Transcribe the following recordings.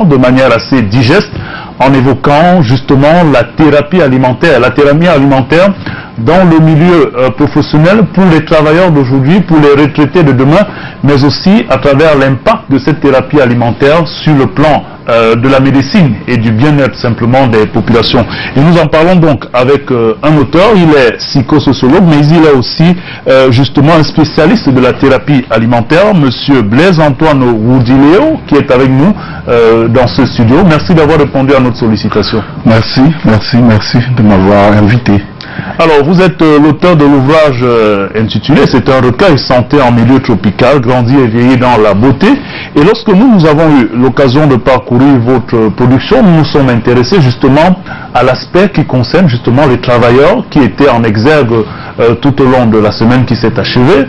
aliments de manière assez digeste en évoquant justement la thérapie alimentaire. La thérapie alimentaire dans le milieu professionnel pour les travailleurs d'aujourd'hui, pour les retraités de demain, mais aussi à travers l'impact de cette thérapie alimentaire sur le plan de la médecine et du bien-être simplement des populations. Et nous en parlons donc avec un auteur, il est psychosociologue, mais il est aussi justement un spécialiste de la thérapie alimentaire, Monsieur Blaise Antoine Woudileo, qui est avec nous dans ce studio. Merci d'avoir répondu à notre sollicitation. Merci de m'avoir invité. Alors, vous êtes l'auteur de l'ouvrage intitulé « C'est un recueil santé en milieu tropical, grandi et vieilli dans la beauté ». Et lorsque nous avons eu l'occasion de parcourir votre production, nous nous sommes intéressés justement à l'aspect qui concerne justement les travailleurs qui étaient en exergue tout au long de la semaine qui s'est achevée.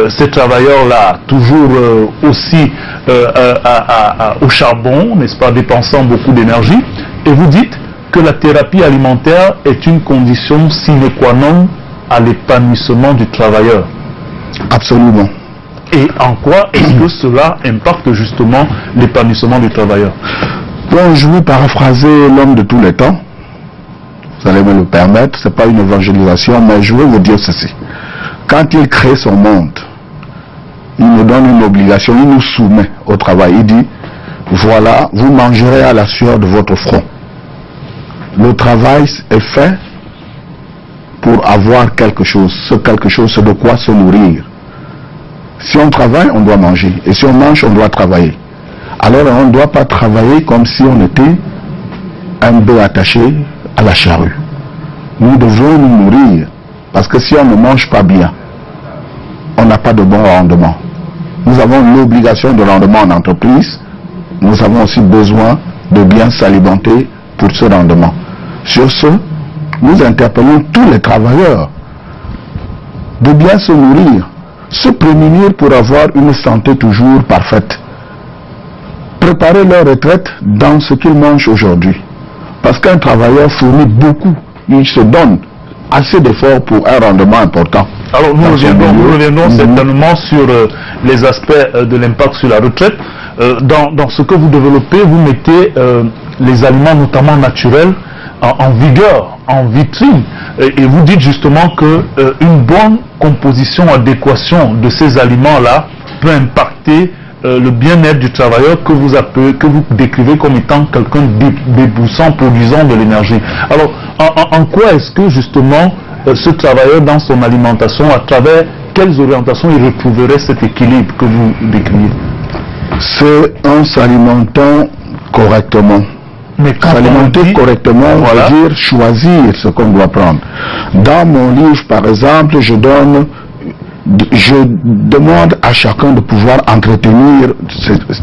Ces travailleurs-là, toujours aussi au charbon, n'est-ce pas, dépensant beaucoup d'énergie. Et vous dites que la thérapie alimentaire est une condition sine qua non à l'épanouissement du travailleur. Absolument. Et en quoi est-ce que cela impacte justement l'épanouissement du travailleur? Bon, je vais paraphraser l'homme de tous les temps. Vous allez me le permettre, ce n'est pas une évangélisation, mais je vais vous dire ceci. Quand il crée son monde, il nous donne une obligation, il nous soumet au travail. Il dit, voilà, vous mangerez à la sueur de votre front. Le travail est fait pour avoir quelque chose. Ce quelque chose, c'est de quoi se nourrir. Si on travaille, on doit manger. Et si on mange, on doit travailler. Alors on ne doit pas travailler comme si on était un bœuf attaché à la charrue. Nous devons nous nourrir. Parce que si on ne mange pas bien, on n'a pas de bon rendement. Nous avons l'obligation de rendement en entreprise. Nous avons aussi besoin de bien s'alimenter pour ce rendement. Sur ce, nous interpellons tous les travailleurs de bien se nourrir, se prémunir pour avoir une santé toujours parfaite. Préparer leur retraite dans ce qu'ils mangent aujourd'hui. Parce qu'un travailleur fournit beaucoup, il se donne assez d'efforts pour un rendement important. Alors nous reviendrons certainement sur les aspects de l'impact sur la retraite. Dans ce que vous développez, vous mettez les aliments notamment naturels en vigueur, en vitrine, et vous dites justement que une bonne composition, adéquation de ces aliments-là peut impacter le bien-être du travailleur que vous décrivez comme étant quelqu'un déboussant, produisant de l'énergie. Alors, en quoi est-ce que justement ce travailleur dans son alimentation, à travers quelles orientations il retrouverait cet équilibre que vous décrivez? C'est en s'alimentant correctement. Mais s'alimenter correctement, voilà, veut dire choisir ce qu'on doit prendre. Dans mon livre, par exemple, je demande à chacun de pouvoir entretenir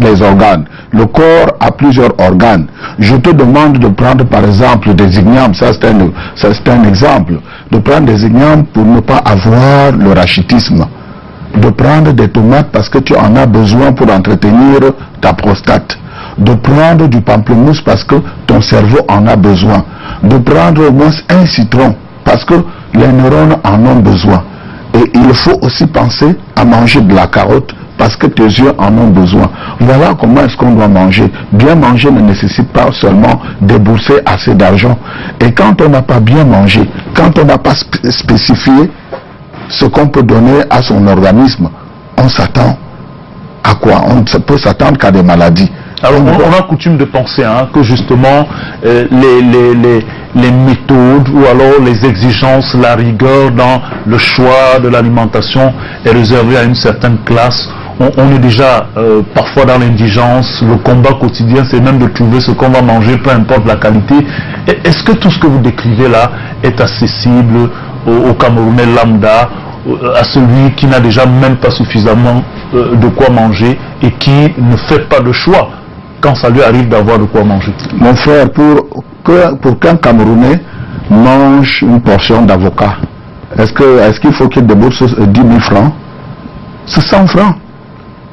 les organes. Le corps a plusieurs organes. Je te demande de prendre par exemple des ignames, ça c'est un exemple, de prendre des ignames pour ne pas avoir le rachitisme. De prendre des tomates parce que tu en as besoin pour entretenir ta prostate. De prendre du pamplemousse parce que ton cerveau en a besoin. De prendre au moins un citron parce que les neurones en ont besoin. Et il faut aussi penser à manger de la carotte parce que tes yeux en ont besoin. Voilà comment est-ce qu'on doit manger. Bien manger ne nécessite pas seulement débourser assez d'argent. Et quand on n'a pas bien mangé, quand on n'a pas spécifié ce qu'on peut donner à son organisme, on s'attend à quoi? On peut s'attendre qu'à des maladies. Alors on a coutume de penser que justement les méthodes ou alors les exigences, la rigueur dans le choix de l'alimentation est réservée à une certaine classe. On est déjà parfois dans l'indigence. Le combat quotidien, c'est même de trouver ce qu'on va manger, peu importe la qualité. Est-ce que tout ce que vous décrivez là est accessible au Camerounais lambda, à celui qui n'a déjà même pas suffisamment de quoi manger et qui ne fait pas de choix quand ça lui arrive d'avoir de quoi manger? Mon frère, pour qu'un Camerounais mange une portion d'avocat, est-ce qu'il faut qu'il débourse 10 000 francs? C'est 100 francs.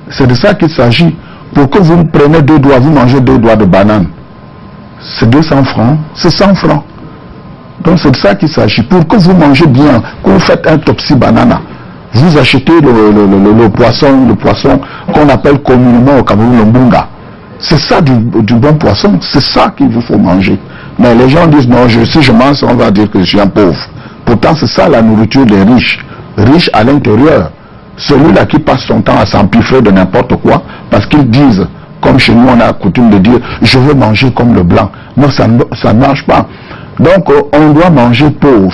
C'est de ça qu'il s'agit. Pour que vous preniez 2 doigts, vous mangez 2 doigts de banane. C'est 200 francs, c'est 100 francs. Donc c'est de ça qu'il s'agit. Pour que vous mangez bien, que vous faites un topsi banana, vous achetez le poisson qu'on appelle communément au Cameroun le mbunga. C'est ça du bon poisson, c'est ça qu'il vous faut manger. Mais les gens disent non, si je mange, on va dire que je suis un pauvre. Pourtant, c'est ça la nourriture des riches. Riches à l'intérieur. Celui-là qui passe son temps à s'empiffrer de n'importe quoi, parce qu'ils disent, comme chez nous on a coutume de dire, je veux manger comme le blanc. Non, ça ne marche pas. Donc, on doit manger pauvre.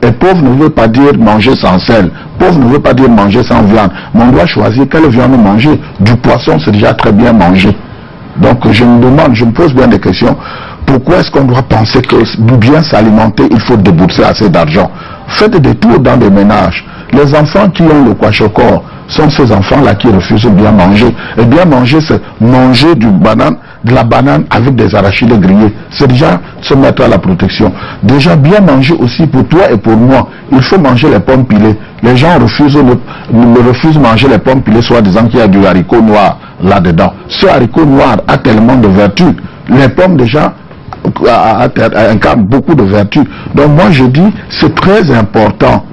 Et pauvre ne veut pas dire manger sans sel. Pauvre ne veut pas dire manger sans viande. Mais on doit choisir quelle viande manger. Du poisson, c'est déjà très bien mangé. Donc, je me pose bien des questions. Pourquoi est-ce qu'on doit penser que pour bien s'alimenter, il faut débourser assez d'argent? Faites des tours dans des ménages. Les enfants qui ont le kwashiorkor sont ces enfants-là qui refusent bien manger. Et bien manger, c'est manger de la banane avec des arachides grillés. C'est déjà se mettre à la protection. Déjà bien manger aussi pour toi et pour moi. Il faut manger les pommes pilées. Les gens refusent de manger les pommes pilées, soit disant qu'il y a du haricot noir là-dedans. Ce haricot noir a tellement de vertus. Les pommes déjà incarnent beaucoup de vertus. Donc moi je dis, c'est très important.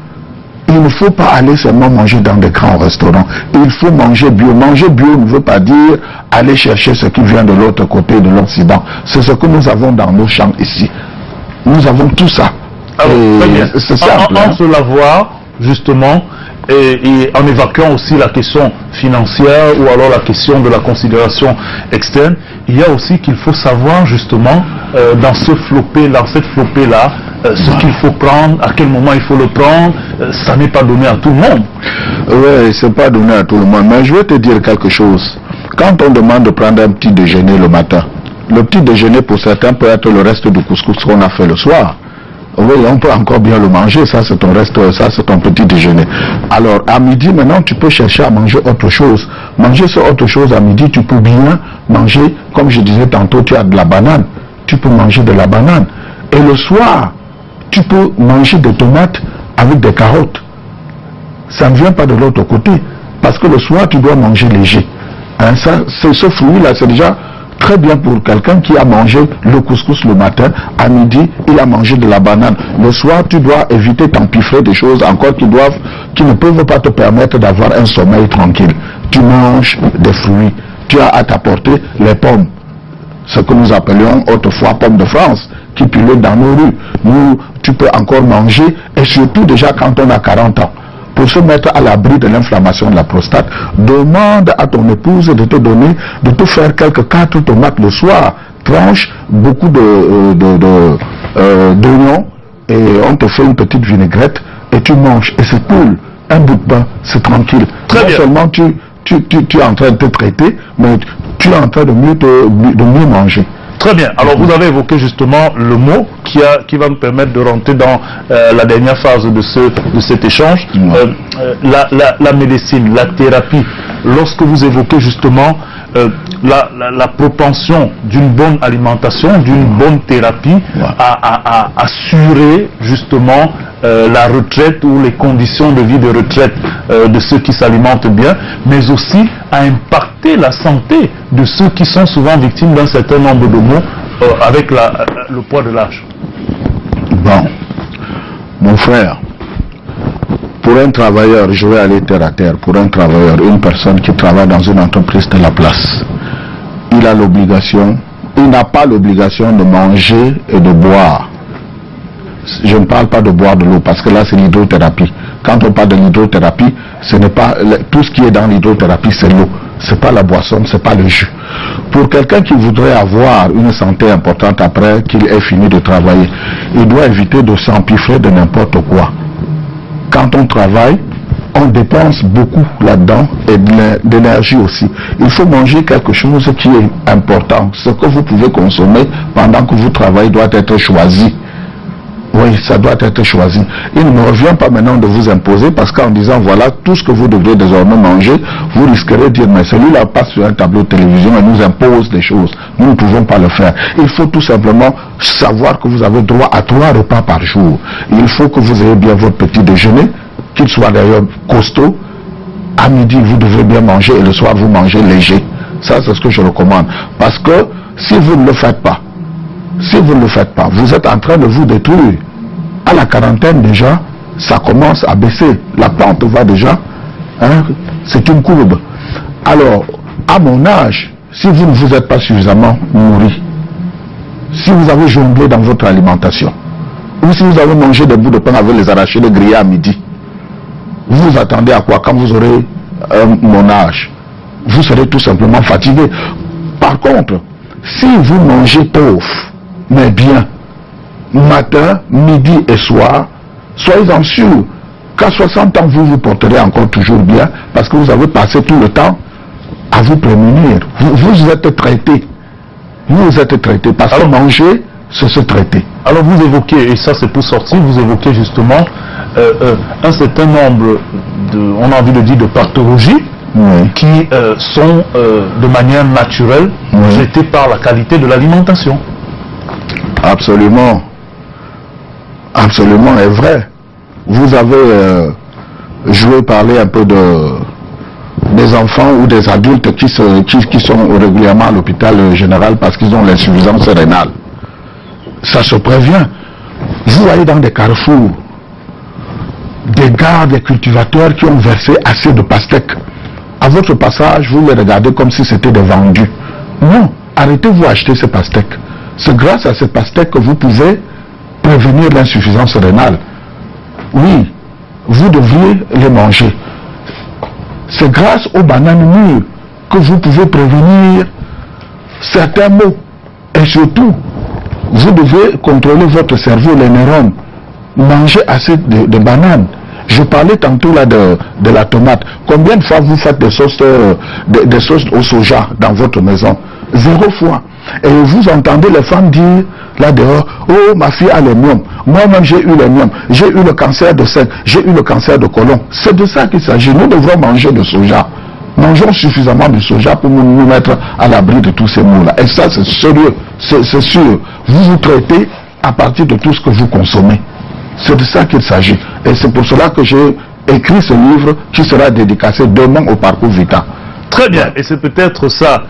Il ne faut pas aller seulement manger dans des grands restaurants. Il faut manger bio. Manger bio ne veut pas dire aller chercher ce qui vient de l'autre côté de l'Occident. C'est ce que nous avons dans nos champs ici. Nous avons tout ça. C'est simple. En se lavoir, justement, et en évacuant aussi la question financière ou alors la question de la considération externe, il y a aussi qu'il faut savoir justement dans cette flopée-là, ce qu'il faut prendre, à quel moment il faut le prendre. Ça n'est pas donné à tout le monde. Oui, c'est pas donné à tout le monde. Mais je vais te dire quelque chose. Quand on demande de prendre un petit déjeuner le matin, le petit déjeuner pour certains peut être le reste du couscous qu'on a fait le soir. Oui, on peut encore bien le manger, ça c'est ton reste, ça c'est ton petit déjeuner. Alors à midi maintenant tu peux chercher à manger autre chose. Manger ce autre chose à midi, tu peux bien manger, comme je disais tantôt, tu as de la banane, tu peux manger de la banane. Et le soir, tu peux manger des tomates avec des carottes. Ça ne vient pas de l'autre côté, parce que le soir tu dois manger léger. Hein, ce fruit-là c'est déjà très bien pour quelqu'un qui a mangé le couscous le matin, à midi, il a mangé de la banane. Le soir, tu dois éviter d'empiffrer des choses encore qui ne peuvent pas te permettre d'avoir un sommeil tranquille. Tu manges des fruits. Tu as à t'apporter les pommes. Ce que nous appelions autrefois pommes de France, qui pullaient dans nos rues. Tu peux encore manger, et surtout déjà quand on a 40 ans. Pour se mettre à l'abri de l'inflammation de la prostate, demande à ton épouse de te faire quelques 4 tomates le soir, tranche beaucoup d'oignons, et on te fait une petite vinaigrette, et tu manges, et c'est cool. Un bout de pain, c'est tranquille. Très bien. Seulement tu es en train de te traiter, mais tu es en train de mieux manger. Très bien. Alors vous avez évoqué justement le mot qui va nous permettre de rentrer dans la dernière phase de cet échange. La médecine, la thérapie. Lorsque vous évoquez justement la propension d'une bonne alimentation, d'une bonne thérapie à assurer justement la retraite ou les conditions de vie de retraite de ceux qui s'alimentent bien, mais aussi à impacter la santé de ceux qui sont souvent victimes d'un certain nombre de maux avec le poids de l'âge. Bon, mon frère, pour un travailleur, je vais aller terre à terre, pour un travailleur, une personne qui travaille dans une entreprise de la place, il n'a pas l'obligation de manger et de boire. Je ne parle pas de boire de l'eau parce que là c'est l'hydrothérapie. Quand on parle de l'hydrothérapie, ce n'est pas tout ce qui est dans l'hydrothérapie, c'est l'eau. C'est pas la boisson, c'est pas le jus. Pour quelqu'un qui voudrait avoir une santé importante après qu'il ait fini de travailler, il doit éviter de s'empiffrer de n'importe quoi. Quand on travaille, on dépense beaucoup là-dedans et de l'énergie aussi. Il faut manger quelque chose qui est important. Ce que vous pouvez consommer pendant que vous travaillez doit être choisi. Oui, ça doit être choisi. Il ne me revient pas maintenant de vous imposer parce qu'en disant voilà tout ce que vous devrez désormais manger, vous risquerez de dire mais celui-là passe sur un tableau de télévision et nous impose des choses. Nous ne pouvons pas le faire. Il faut tout simplement savoir que vous avez droit à 3 repas par jour. Il faut que vous ayez bien votre petit déjeuner, qu'il soit d'ailleurs costaud. À midi, vous devez bien manger et le soir, vous mangez léger. Ça, c'est ce que je recommande. Parce que si vous ne le faites pas, vous êtes en train de vous détruire. À la quarantaine déjà, ça commence à baisser. La pente va déjà, c'est une courbe. Alors, à mon âge, si vous ne vous êtes pas suffisamment nourri, si vous avez jonglé dans votre alimentation, ou si vous avez mangé des bouts de pain avec les arrachés, les grillés à midi, vous vous attendez à quoi quand vous aurez mon âge? Vous serez tout simplement fatigué. Par contre, si vous mangez pauvre, mais bien, matin, midi et soir, soyez-en sûrs qu'à 60 ans, vous vous porterez encore toujours bien parce que vous avez passé tout le temps à vous prémunir. Vous êtes traité. Vous êtes traité. Parce que manger, c'est se traiter. Alors vous évoquez, et ça c'est pour sortir, vous évoquez justement un certain nombre on a envie de dire, de pathologies qui sont de manière naturelle traitées par la qualité de l'alimentation. Absolument. Absolument, est vrai. Vous avez parler un peu des enfants ou des adultes qui sont régulièrement à l'hôpital général parce qu'ils ont l'insuffisance rénale. Ça se prévient. Vous voyez dans des carrefours des gars, des cultivateurs qui ont versé assez de pastèques. À votre passage, vous les regardez comme si c'était des vendus. Non, arrêtez-vous acheter ces pastèques. C'est grâce à ces pastèques que vous pouvez prévenir l'insuffisance rénale. Oui, vous devriez les manger. C'est grâce aux bananes mûres que vous pouvez prévenir certains maux. Et surtout, vous devez contrôler votre cerveau, les neurones. Mangez assez de bananes. Je parlais tantôt là de la tomate. Combien de fois vous faites des sauces au soja dans votre maison? 0 fois. Et vous entendez les femmes dire là dehors, oh ma fille a les myomes, moi-même j'ai eu les myomes, j'ai eu le cancer de sein, j'ai eu le cancer de côlon. C'est de ça qu'il s'agit. Nous devrons manger de soja. Mangeons suffisamment de soja pour nous mettre à l'abri de tous ces maux-là. Et ça c'est sérieux, c'est sûr. Vous vous traitez à partir de tout ce que vous consommez. C'est de ça qu'il s'agit. Et c'est pour cela que j'ai écrit ce livre qui sera dédicacé demain au Parcours Vita. Très bien, et c'est peut-être ça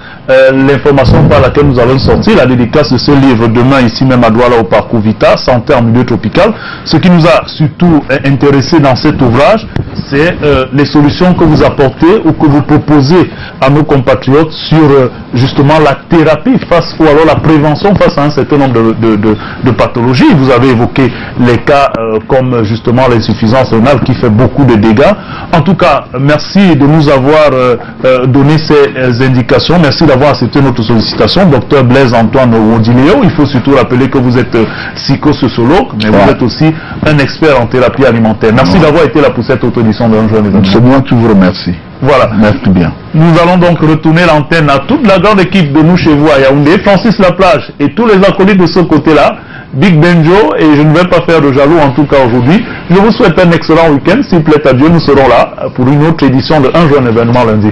l'information par laquelle nous allons sortir, la dédicace de ce livre demain ici même à Douala au Parcours Vita, Santé en milieu tropical. Ce qui nous a surtout intéressé dans cet ouvrage, c'est les solutions que vous apportez ou que vous proposez à nos compatriotes sur justement la thérapie face ou alors la prévention face à un certain nombre de pathologies. Vous avez évoqué les cas comme justement l'insuffisance rénale qui fait beaucoup de dégâts. En tout cas, merci de nous avoir donné ces indications. Merci d'avoir accepté notre sollicitation. Docteur Blaise Antoine Wodileo, il faut surtout rappeler que vous êtes psychosociologue, mais vous êtes aussi un expert en thérapie alimentaire. Merci d'avoir été là pour cette auto-édition de Un Jour les Amis. C'est moi qui vous remercie. Voilà. Merci bien. Nous allons donc retourner l'antenne à toute la grande équipe de nous chez vous à Yaoundé, Francis Laplage et tous les acolytes de ce côté-là, Big Benjo, et je ne vais pas faire de jaloux en tout cas aujourd'hui. Je vous souhaite un excellent week-end. S'il plaît à Dieu, nous serons là pour une autre édition de Un Jour un événement lundi.